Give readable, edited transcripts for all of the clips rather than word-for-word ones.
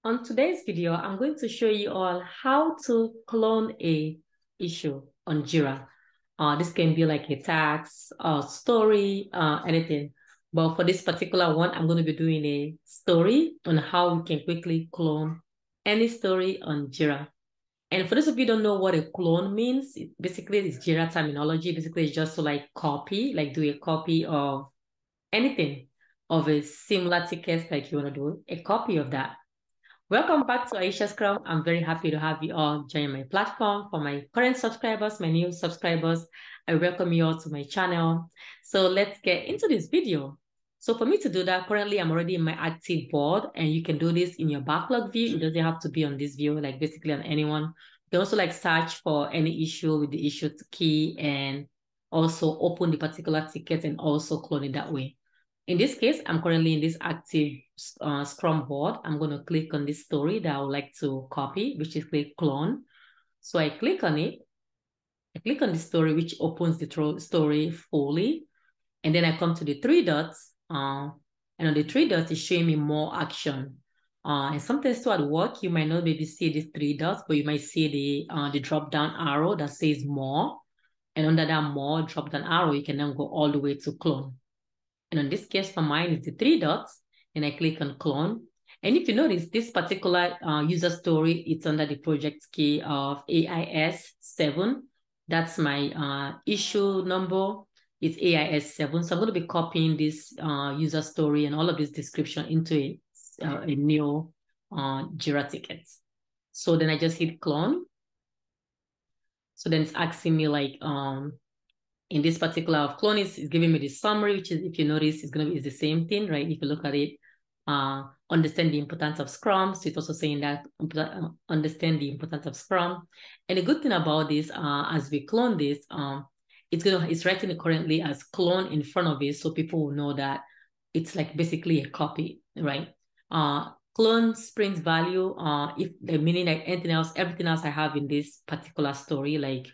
On today's video, I'm going to show you all how to clone a issue on JIRA. This can be like a task, story, anything. But for this particular one, I'm going to be doing a story on how we can quickly clone any story on JIRA. And for those of you who don't know what a clone means, basically it's JIRA terminology. Basically, it's just to like copy, like do a copy of anything of a similar ticket like you want to do, a copy of that. Welcome back to Aisha Scrum. I'm very happy to have you all join my platform. For my current subscribers, my new subscribers, I welcome you all to my channel. So let's get into this video. So for me to do that, currently I'm already in my active board, and you can do this in your backlog view. It doesn't have to be on this view, like basically on anyone. You can also like search for any issue with the issue key and also open the particular ticket and also clone it that way. In this case, I'm currently in this active Scrum board. I'm going to click on this story that I would like to copy, which is click clone. So I click on it. I click on the story, which opens the story fully. And then I come to the three dots. And on the three dots, it's showing me more action. And sometimes too at work, you might not maybe see these three dots, but you might see the drop down arrow that says more. And under that more drop down arrow, you can then go all the way to clone. And in this case, for mine, it's the three dots, and I click on clone. And if you notice, this particular user story, it's under the project key of AIS 7. That's my issue number. It's AIS 7. So I'm going to be copying this user story and all of this description into a new JIRA ticket. So then I just hit clone. So then it's asking me like, in this particular of clone is giving me the summary, which is, if you notice, is the same thing, right? If you look at it, understand the importance of Scrum. So it's also saying that understand the importance of Scrum. And the good thing about this, as we clone this, it's writing it currently as clone in front of it, so people will know that it's like basically a copy, right? Clone springs value, if the meaning like anything else, everything else I have in this particular story, like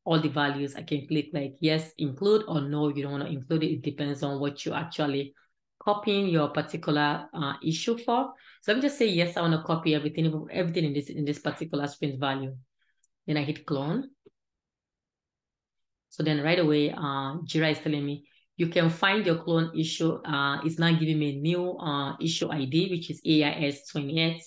all the values, I can click like yes, include, or no, you don't want to include it. It depends on what you actually copying your particular issue for. So let me just say yes, I want to copy everything in this particular sprint value. Then I hit clone. So then right away, JIRA is telling me you can find your clone issue. It's now giving me a new issue ID, which is AIS 28.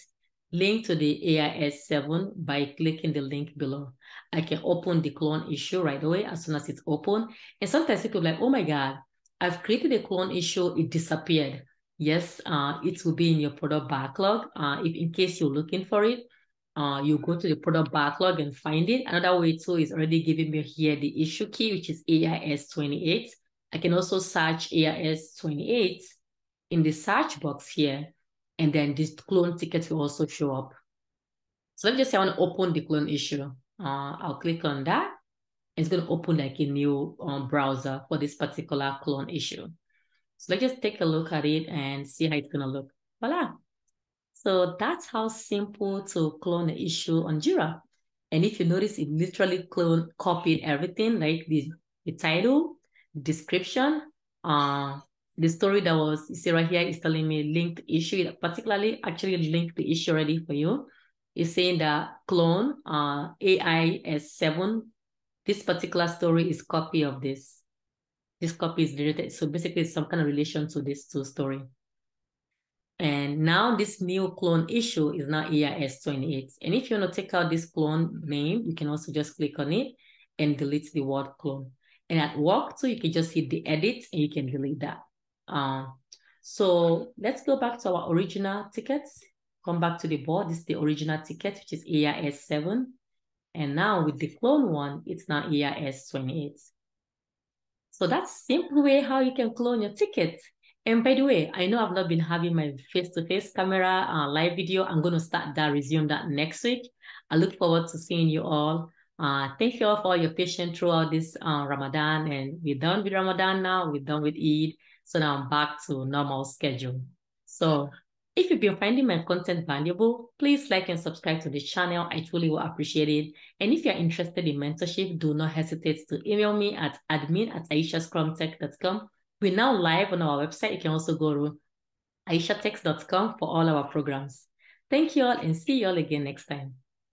Link to the AIS 7 by clicking the link below. I can open the clone issue right away as soon as it's open. And sometimes people are like, oh my God, I've created a clone issue, it disappeared. Yes, it will be in your product backlog. If in case you're looking for it, you go to the product backlog and find it. Another way too is already giving me here the issue key, which is AIS 28. I can also search AIS 28 in the search box here, and then this clone ticket will also show up. So let me just say I want to open the clone issue. I'll click on that. It's going to open like a new browser for this particular clone issue. So let's just take a look at it and see how it's going to look. Voila. So that's how simple to clone an issue on JIRA. And if you notice, it literally copied everything, like the title, description, the story that was, you see right here, is telling me linked issue. It particularly actually linked the issue already for you. It's saying that clone AIS7, this particular story is copy of this. This copy is related. So basically it's some kind of relation to this two story. And now this new clone issue is now AIS 28. And if you want to take out this clone name, you can also just click on it and delete the word clone. And at work too, you can just hit the edit and you can delete that. So let's go back to our original tickets. Come back to the board. This is the original ticket, which is AIS 7. And now with the clone one, it's now AIS 28. So that's simple way how you can clone your ticket. And by the way, I know I've not been having my face-to-face camera live video. I'm going to resume that next week. I look forward to seeing you all. Thank you all for all your patience throughout this Ramadan. And we're done with Ramadan now. We're done with Eid. So now I'm back to normal schedule. So if you've been finding my content valuable, please like and subscribe to the channel. I truly will appreciate it. And if you're interested in mentorship, do not hesitate to email me at admin@aishascrumtech.com. We're now live on our website. You can also go to aishatex.com for all our programs. Thank you all and see you all again next time.